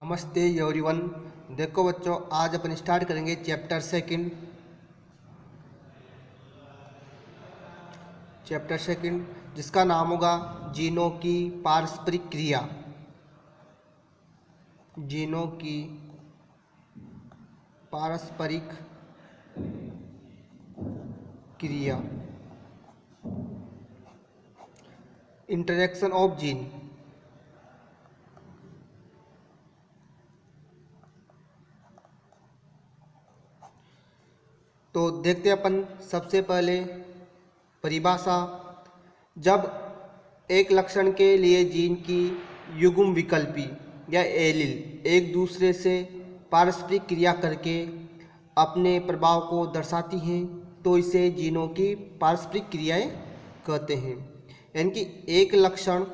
नमस्ते एवरीवन। देखो बच्चों, आज अपन स्टार्ट करेंगे चैप्टर सेकंड जिसका नाम होगा जीनों की पारस्परिक क्रिया। जीनों की पारस्परिक क्रिया, इंटरेक्शन ऑफ जीन। तो देखते हैं अपन सबसे पहले परिभाषा। जब एक लक्षण के लिए जीन की युग्म विकल्पी या एलील एक दूसरे से पारस्परिक क्रिया करके अपने प्रभाव को दर्शाती हैं तो इसे जीनों की पारस्परिक क्रियाएं कहते हैं। यानी कि एक लक्षण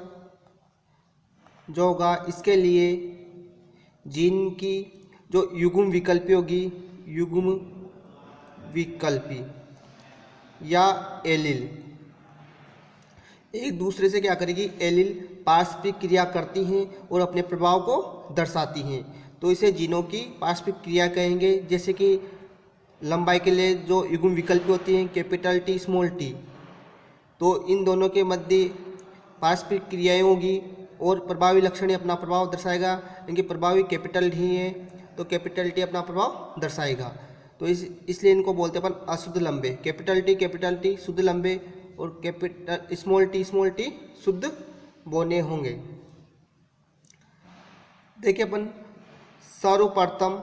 जो होगा इसके लिए जीन की जो युग्म विकल्पी होगी, युग्म विकल्पी या एलील एक दूसरे से क्या करेगी, एलील पारस्परिक क्रिया करती हैं और अपने प्रभाव को दर्शाती हैं तो इसे जीनों की पारस्परिक क्रिया कहेंगे। जैसे कि लंबाई के लिए जो युग्म विकल्पी होती हैं कैपिटल टी स्मॉल टी, तो इन दोनों के मध्य पारस्परिक क्रियाएं होगी और प्रभावी लक्षण अपना प्रभाव दर्शाएगा। इनकी प्रभावी कैपिटल टी है तो कैपिटल टी अपना प्रभाव दर्शाएगा। तो इसलिए इनको बोलते हैं अपन अशुद्ध लंबे। कैपिटल टी शुद्ध लंबे और कैपिटल स्मॉल टी शुद्ध बौने होंगे। देखिए अपन सर्वप्रथम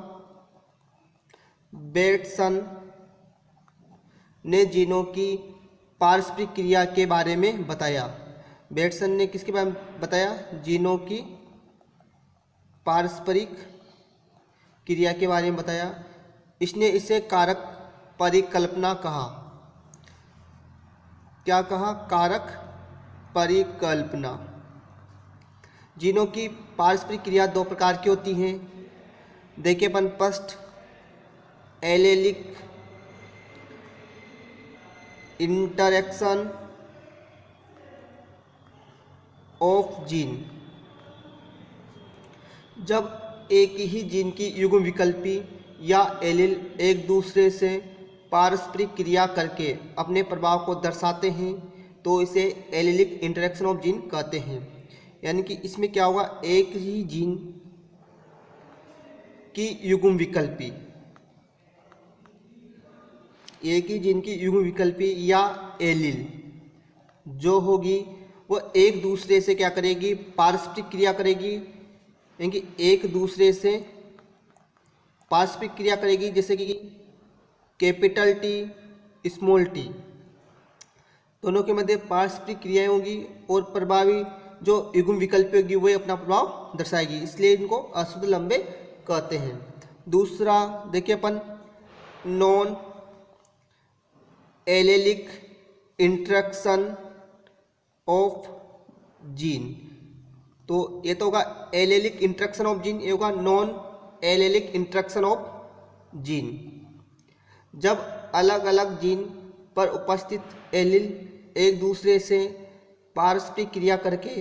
बेटसन ने जीनों की पारस्परिक क्रिया के बारे में बताया। बेटसन ने किसके बारे में बताया? जीनों की पारस्परिक क्रिया के बारे में बताया। इसने इसे कारक परिकल्पना कहा। क्या कहा? कारक परिकल्पना। जीनों की पारस्परिक क्रिया दो प्रकार की होती हैं। देखिए अपन first allelic interaction of gene. जब एक ही जीन की युग्म विकल्पी या एलील एक दूसरे से पारस्परिक क्रिया करके अपने प्रभाव को दर्शाते हैं तो इसे एलीलिक इंटरेक्शन ऑफ जीन कहते हैं। यानी कि इसमें क्या होगा, एक ही जीन की युग्म विकल्पी, एक ही जीन की युग्म विकल्पी या एलील जो होगी वो एक दूसरे से क्या करेगी, पारस्परिक क्रिया करेगी। यानी कि एक दूसरे से पारस्परिक क्रिया करेगी। जैसे कि कैपिटल टी स्मॉल टी दोनों के मध्य पारस्परिक क्रियाएं होगी और प्रभावी जो युग्म विकल्पी होगी वही अपना प्रभाव दर्शाएगी, इसलिए इनको अशुद्ध लंबे कहते हैं। दूसरा देखिए अपन non allelic interaction of gene. तो ये तो होगा एलेलिक इंटरेक्शन ऑफ जीन, ये होगा non allelic interaction of gene. जब अलग अलग जीन पर उपस्थित एलील एक दूसरे से पारस्परिक क्रिया करके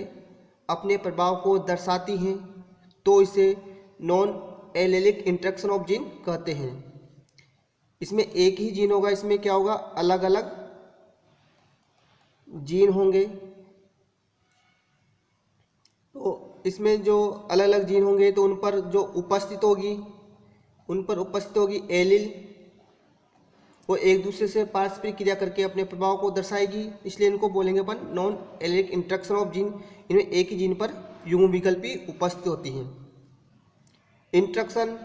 अपने प्रभाव को दर्शाती हैं तो इसे non allelic interaction of gene कहते हैं। इसमें एक ही जीन होगा, इसमें क्या होगा, अलग अलग जीन होंगे। तो इसमें जो अलग अलग जीन होंगे तो उन पर जो उपस्थित होगी एलील, वो एक दूसरे से पारस्परिक क्रिया करके अपने प्रभाव को दर्शाएगी, इसलिए इनको बोलेंगे अपन non allelic interaction of gene. इनमें एक ही जीन पर युग्म विकल्पी उपस्थित होती हैं। इंटरेक्शन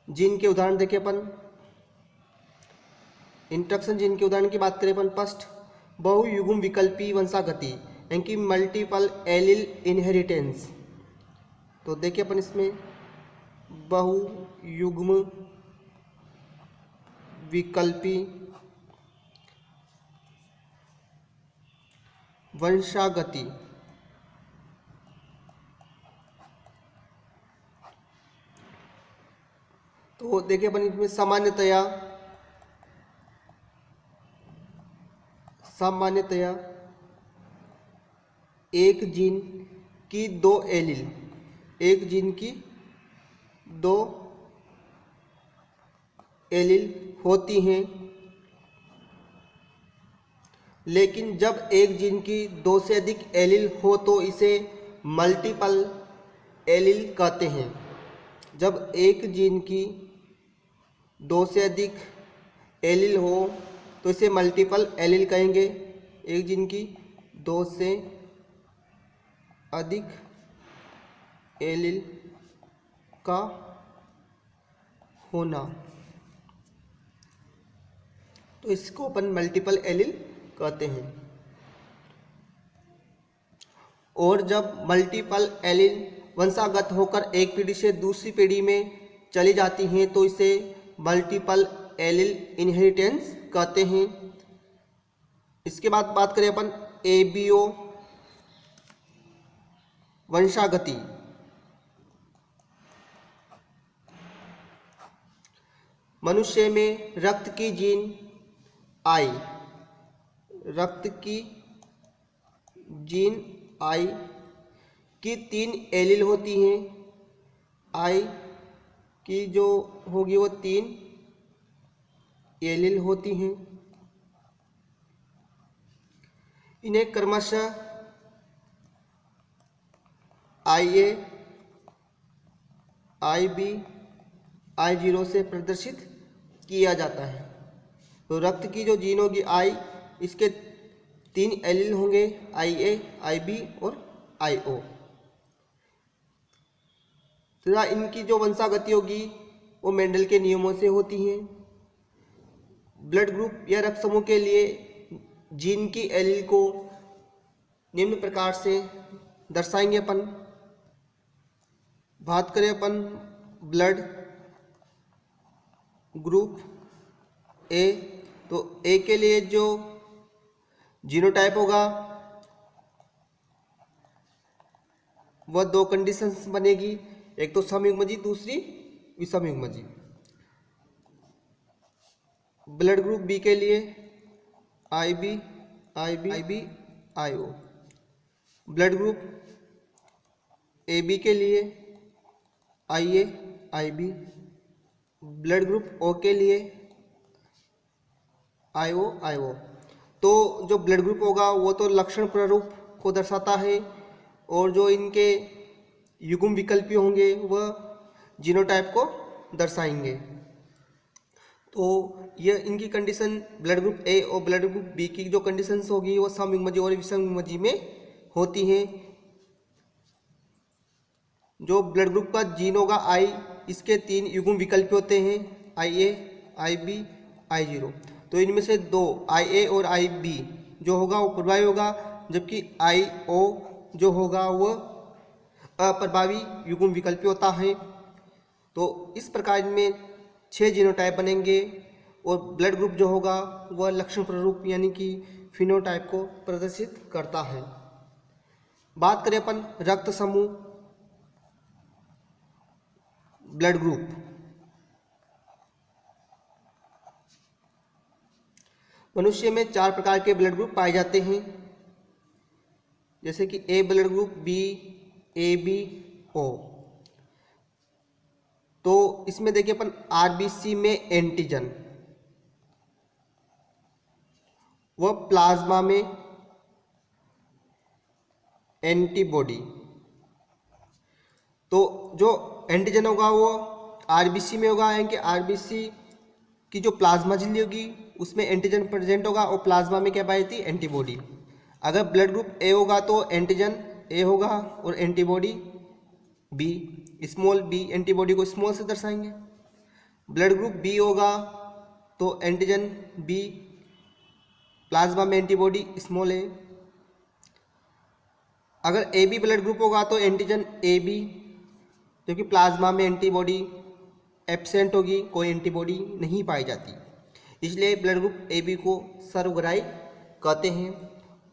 जीन के उदाहरण देखें अपन। इंटरेक्शन जीन के उदाहरण की बात करें अपन फर्स्ट बहुयुग्म विकल्पी वंशागति, यानी कि मल्टीपल एलील इनहेरिटेंस। तो देखिए अपन इसमें बहुयुग्म विकल्पी वंशागति। तो देखिए अपन इसमें सामान्यतया एक जीन की दो एलील, एक जीन की दो एलील होती हैं, लेकिन जब एक जीन की दो से अधिक एलील हो तो इसे मल्टीपल एलील कहते हैं। जब एक जीन की दो से अधिक एलील हो तो इसे मल्टीपल एलील कहेंगे। एक जीन की दो से अधिक एलील का होना, तो इसको अपन मल्टीपल एलील कहते हैं। और जब मल्टीपल एलील वंशागत होकर एक पीढ़ी से दूसरी पीढ़ी में चली जाती हैं तो इसे मल्टीपल एलील इनहेरिटेंस कहते हैं। इसके बाद बात करें अपन एबीओ वंशागति। मनुष्य में रक्त की जीन आई, रक्त की जीन आई की 3 एलील होती हैं। आई की जो होगी वो 3 एलील होती हैं। इन्हें क्रमशः IA, IB, I0 से प्रदर्शित किया जाता है। तो रक्त की जो जीन होगी I, इसके 3 एलील होंगे IA, IB और IO। तथा इनकी जो वंशागति होगी वो मेंडल के नियमों से होती हैं। ब्लड ग्रुप या रक्त समूह के लिए जीन की एलील को निम्न प्रकार से दर्शाएंगे अपन। बात करें अपन ब्लड ग्रुप ए, तो ए के लिए जो जीनोटाइप होगा वह 2 कंडीशंस बनेगी, एक तो समयुग्मजी, दूसरी विषमयुग्मजी। ब्लड ग्रुप बी के लिए IB, IB, IO। Blood group AB के लिए IA, IB। Blood group O के लिए IO, IO। तो जो ब्लड ग्रुप होगा वो तो लक्षण प्रारूप को दर्शाता है, और जो इनके युग्म विकल्पी होंगे वह जीनोटाइप को दर्शाएंगे। तो यह इनकी कंडीशन ब्लड ग्रुप ए और ब्लड ग्रुप बी की जो कंडीशंस होगी वो समयुग्मजी और विषमयुग्मजी में होती हैं। जो ब्लड ग्रुप का जीन होगा I, इसके 3 युग्म विकल्प होते हैं IA, IB, I0। तो इनमें से 2 IA और IB जो होगा वो प्रभावी होगा, जबकि IO जो होगा वह अप्रभावी युग्म विकल्पी होता है। तो इस प्रकार इनमें 6 जीनोटाइप बनेंगे, और ब्लड ग्रुप जो होगा वह लक्षण प्रारूप यानी कि फिनोटाइप को प्रदर्शित करता है। बात करें अपन रक्त समूह ब्लड ग्रुप। मनुष्य में 4 प्रकार के ब्लड ग्रुप पाए जाते हैं, जैसे कि A blood group, B, AB, O। तो इसमें देखिए अपन RBC में एंटीजन, वह प्लाज्मा में एंटीबॉडी। तो जो एंटीजन होगा वो RBC में होगा, यानी कि RBC की जो प्लाज्मा झिल्ली होगी उसमें एंटीजन प्रेजेंट होगा, और प्लाज्मा में क्या पाई जाती है, एंटीबॉडी। अगर ब्लड ग्रुप ए होगा तो एंटीजन ए होगा और antibody B, small B, antibody को स्मॉल से दर्शाएंगे। ब्लड ग्रुप बी होगा तो एंटीजन बी, प्लाज्मा में एंटीबॉडी स्मॉल ए। अगर ए बी ब्लड ग्रुप होगा तो एंटीजन ए बी, क्योंकि प्लाज्मा में एंटीबॉडी एब्सेंट होगी, कोई एंटीबॉडी नहीं पाई जाती, इसलिए ब्लड ग्रुप ए बी को सर्वग्राही कहते हैं।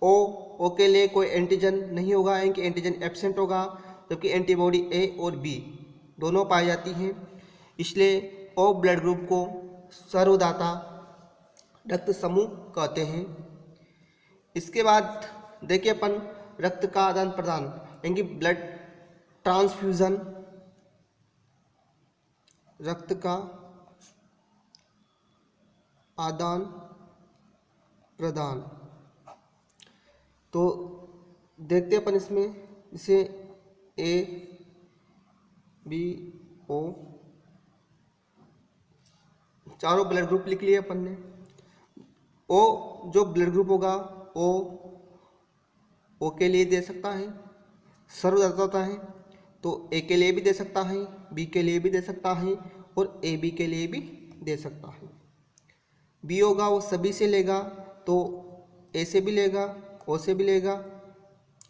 ओ के लिए कोई एंटीजन नहीं होगा, यानी कि एंटीजन एब्सेंट होगा, जबकि एंटीबॉडी ए और बी दोनों पाई जाती हैं, इसलिए ओ ब्लड ग्रुप को सर्वदाता रक्त समूह कहते हैं। इसके बाद देखिए अपन रक्त का आदान प्रदान, यानी कि ब्लड ट्रांसफ्यूजन। रक्त का आदान प्रदान। तो देखते हैं अपन इसमें, इसे ए बी ओ चारों ब्लड ग्रुप लिख लिए अपन ने। ओ जो ब्लड ग्रुप होगा ओ के लिए दे सकता है, सर्वदाता होता है, तो ए के लिए भी दे सकता है, बी के लिए भी दे सकता है और ए बी के लिए भी दे सकता है। बी होगा वो सभी से लेगा, तो ए से भी लेगा, ओ से भी लेगा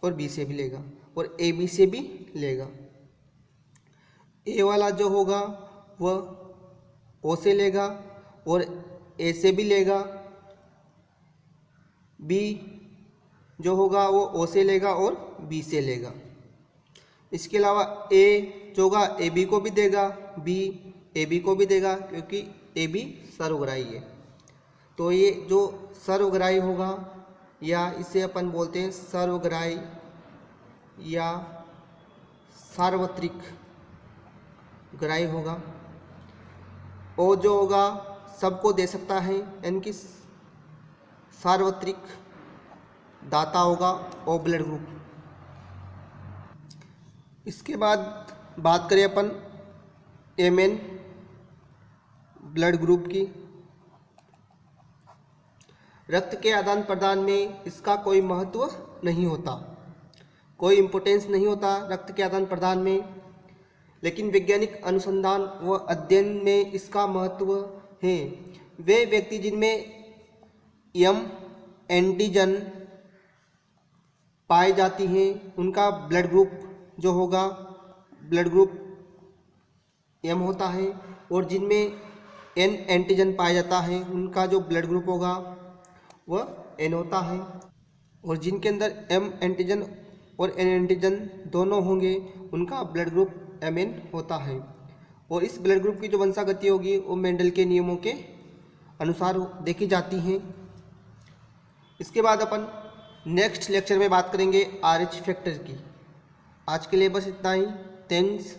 और बी से भी लेगा और ए बी से भी लेगा। ए वाला जो होगा वह ओ से लेगा और ए से भी लेगा। बी जो होगा वो ओ से लेगा और बी से लेगा। इसके अलावा ए जो होगा ए बी को भी देगा, बी ए बी को भी देगा, क्योंकि ए बी सर्वग्राही है। तो ये जो सर्वग्राही होगा, या इसे अपन बोलते हैं सर्वग्राही या सार्वत्रिक ग्राही होगा। ओ जो होगा सबको दे सकता है, यानी कि सार्वत्रिक दाता होगा ओ ब्लड ग्रुप। इसके बाद बात करें अपन एमएन ब्लड ग्रुप की। रक्त के आदान प्रदान में इसका कोई महत्व नहीं होता, कोई इम्पोर्टेंस नहीं होता रक्त के आदान प्रदान में, लेकिन वैज्ञानिक अनुसंधान व अध्ययन में इसका महत्व है। वे व्यक्ति जिनमें एम एंटीजन पाई जाती हैं उनका ब्लड ग्रुप जो होगा ब्लड ग्रुप एम होता है, और जिनमें एन एंटीजन पाया जाता है उनका जो ब्लड ग्रुप होगा वह एन होता है। और जिनके अंदर एम एंटीजन और एन एंटीजन दोनों होंगे उनका ब्लड ग्रुप एम एन होता है। और इस ब्लड ग्रुप की जो वंशागति होगी वो मेंडल के नियमों के अनुसार देखी जाती हैं। इसके बाद अपन नेक्स्ट लेक्चर में बात करेंगे RH फैक्टर की। आज के लिए बस इतना ही। थैंक्स।